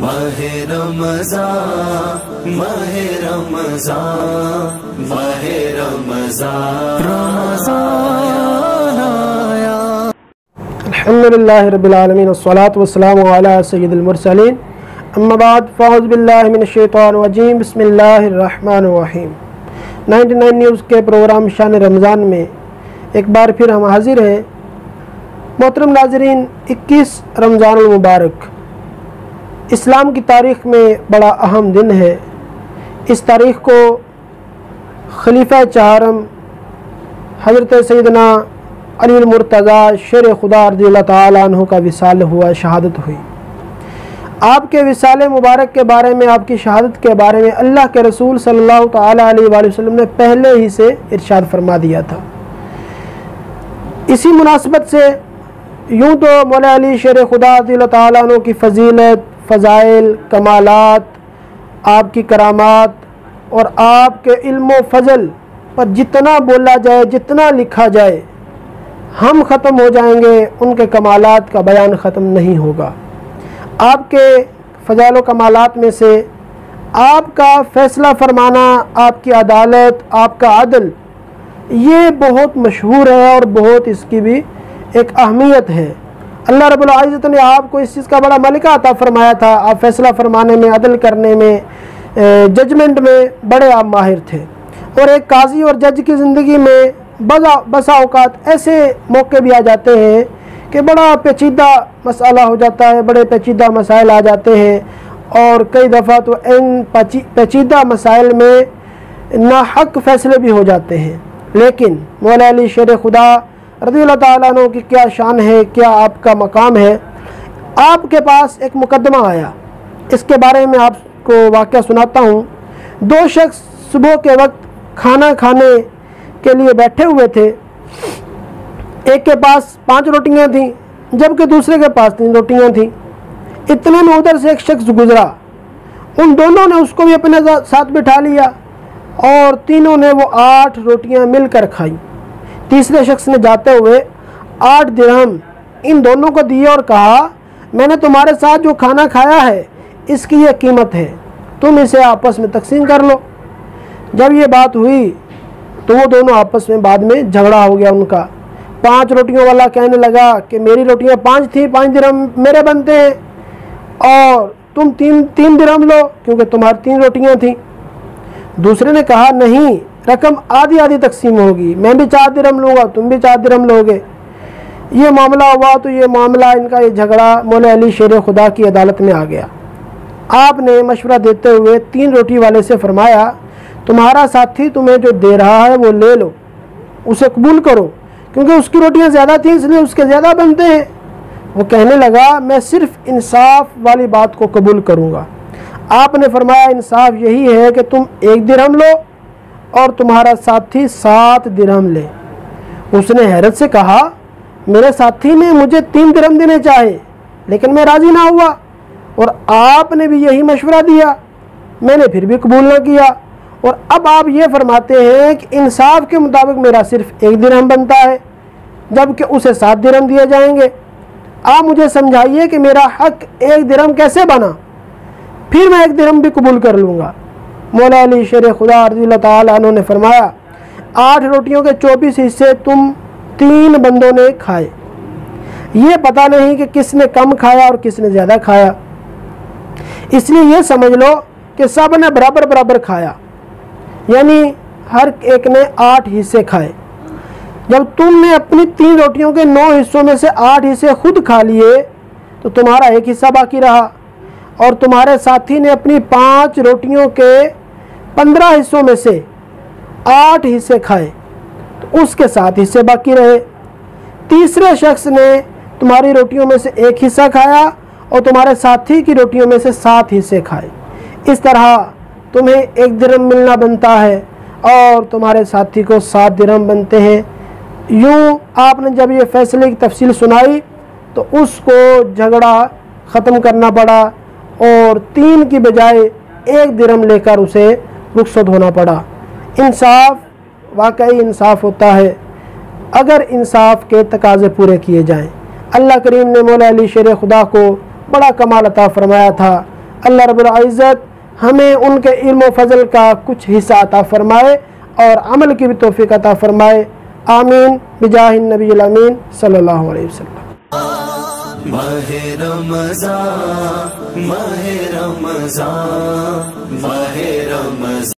ماہ رمضان ماہ رمضان ماہ رمضان رمضان آیا۔ الحمدللہ رب العالمین والصلاة والسلام علی سید المرسلین، اما بعد فاعوذ باللہ من الشیطان الرجیم، بسم اللہ الرحمن الرحیم۔ 99 نیوز کے پروگرام شان رمضان میں ایک بار پھر ہم حاضر ہیں۔ محترم ناظرین، 21 رمضان المبارک اسلام کی تاریخ میں بڑا اہم دن ہے۔ اس تاریخ کو خلیفہ چہارم حضرت سیدنا علی المرتضیٰ شیر خدا رضی اللہ تعالیٰ عنہ کا وصال ہوا، شہادت ہوئی۔ آپ کے وصال مبارک کے بارے میں، آپ کی شہادت کے بارے میں اللہ کے رسول صلی اللہ تعالیٰ علیہ وآلہ وسلم نے پہلے ہی سے ارشاد فرما دیا تھا۔ اسی مناسبت سے یوں تو مولا علی شیر خدا رضی اللہ تعالیٰ عنہ کی فضیلت، فضائل، کمالات، آپ کی کرامات اور آپ کے علم و فضل پر جتنا بولا جائے، جتنا لکھا جائے، ہم ختم ہو جائیں گے، ان کے کمالات کا بیان ختم نہیں ہوگا۔ آپ کے فضائل و کمالات میں سے آپ کا فیصلہ فرمانا، آپ کی عدالت، آپ کا عدل، یہ بہت مشہور ہے اور بہت اس کی بھی ایک اہمیت ہے۔ اللہ رب العزت نے آپ کو اس چیز کا بڑا ملکہ عطا فرمایا تھا۔ آپ فیصلہ فرمانے میں، عدل کرنے میں، ججمنٹ میں بڑے آپ ماہر تھے۔ اور ایک قاضی اور جج کی زندگی میں بسا اوقات ایسے موقع بھی آ جاتے ہیں کہ بڑا پیچیدہ مسئلہ ہو جاتا ہے، بڑے پیچیدہ مسائل آ جاتے ہیں، اور کئی دفعہ تو ان پیچیدہ مسائل میں ناحق فیصلے بھی ہو جاتے ہیں۔ لیکن مولا علی شیر خدا رضی اللہ تعالیٰ عنہ کی کیا شان ہے، کیا آپ کا مقام ہے۔ آپ کے پاس ایک مقدمہ آیا، اس کے بارے میں آپ کو واقعہ سناتا ہوں۔ دو شخص صبح کے وقت کھانا کھانے کے لیے بیٹھے ہوئے تھے۔ ایک کے پاس 5 روٹیاں تھیں، جبکہ دوسرے کے پاس 3 روٹیاں تھیں۔ اتنے میں ادھر سے ایک شخص گزرا، ان دونوں نے اس کو بھی اپنے ساتھ بٹھا لیا اور تینوں نے وہ 8 روٹیاں مل کر کھائیں۔ تیسرے شخص نے جاتے ہوئے 8 درہم ان دونوں کو دیے اور کہا، میں نے تمہارے ساتھ جو کھانا کھایا ہے اس کی یہ قیمت ہے، تم اسے آپس میں تقسیم کر لو۔ جب یہ بات ہوئی تو وہ دونوں آپس میں بعد میں جھگڑا ہو گیا ان کا۔ 5 روٹیوں والا کہنے لگا کہ میری روٹیاں 5 تھیں، 5 درہم میرے بنتے ہیں، اور تم 3 درہم لو کیونکہ تمہاری 3 روٹیاں تھیں۔ دوسرے نے کہا نہیں، رقم آدھی آدھی تقسیم ہوگی، میں بھی 4 درہم لوں گا، تم بھی 4 درہم لوگے۔ یہ معاملہ ہوا تو یہ معاملہ، ان کا یہ جھگڑا مولا علی شیر خدا کی عدالت میں آ گیا۔ آپ نے مشورہ دیتے ہوئے 3 روٹی والے سے فرمایا، تمہارا ساتھی تمہیں جو دے رہا ہے وہ لے لو، اسے قبول کرو، کیونکہ اس کی روٹیاں زیادہ تھیں اس لیے اس کے زیادہ بنتے ہیں۔ وہ کہنے لگا، میں صرف انصاف والی بات کو قبول کروں گا۔ آپ نے فرمایا، انصاف یہی ہے کہ تم 1 درہم لو اور تمہارا ساتھی 7 درہم لے۔ اس نے حیرت سے کہا، میرے ساتھی نے مجھے 3 درہم دینے چاہے لیکن میں راضی نہ ہوا، اور آپ نے بھی یہی مشورہ دیا، میں نے پھر بھی قبول نہ کیا، اور اب آپ یہ فرماتے ہیں کہ انصاف کے مطابق میرا صرف 1 درہم بنتا ہے جبکہ اسے 7 درہم دیے جائیں گے۔ آپ مجھے سمجھائیے کہ میرا حق 1 درہم کیسے بنا، پھر میں 1 درہم بھی قبول کر لوں گا۔ مولا علی شیر خدا رضی اللہ تعالیٰ عنہ نے فرمایا، 8 روٹیوں کے 24 حصے تم 3 بندوں نے کھائے، یہ پتہ نہیں کہ کس نے کم کھایا اور کس نے زیادہ کھایا، اس لیے یہ سمجھ لو کہ سب نے برابر برابر کھایا، یعنی ہر ایک نے 8 حصے کھائے۔ جب تم نے اپنی 3 روٹیوں کے 9 حصوں میں سے 8 حصے خود کھا لیے تو تمہارا 1 حصہ باقی رہا، اور تمہارے ساتھی نے اپنی 5 روٹیوں کے 15 حصوں میں سے 8 حصے کھائے تو اس کے 7 حصے باقی رہے۔ تیسرے شخص نے تمہاری روٹیوں میں سے 1 حصہ کھایا اور تمہارے ساتھی کی روٹیوں میں سے 7 حصے کھائے۔ اس طرح تمہیں 1 درہم ملنا بنتا ہے اور تمہارے ساتھی کو 7 درہم بنتے ہیں۔ یوں آپ نے جب یہ فیصلے کی تفصیل سنائی تو اس کو جھگڑا ختم کرنا پڑا اور 3 کی بجائے 1 درہم لے کر اسے رخصت ہونا پڑا۔ انصاف واقعی انصاف ہوتا ہے اگر انصاف کے تقاضے پورے کیے جائیں۔ اللہ کریم نے مولا علی شیر خدا کو بڑا کمال عطا فرمایا تھا۔ اللہ رب العزت ہمیں ان کے علم و فضل کا کچھ حصہ عطا فرمائے اور عمل کی بھی توفیق عطا فرمائے. آمین بجاہ النبی الامین صلی اللہ علیہ وسلم. ماہ رمضان، ماہ رمضان، ماہ رمضان.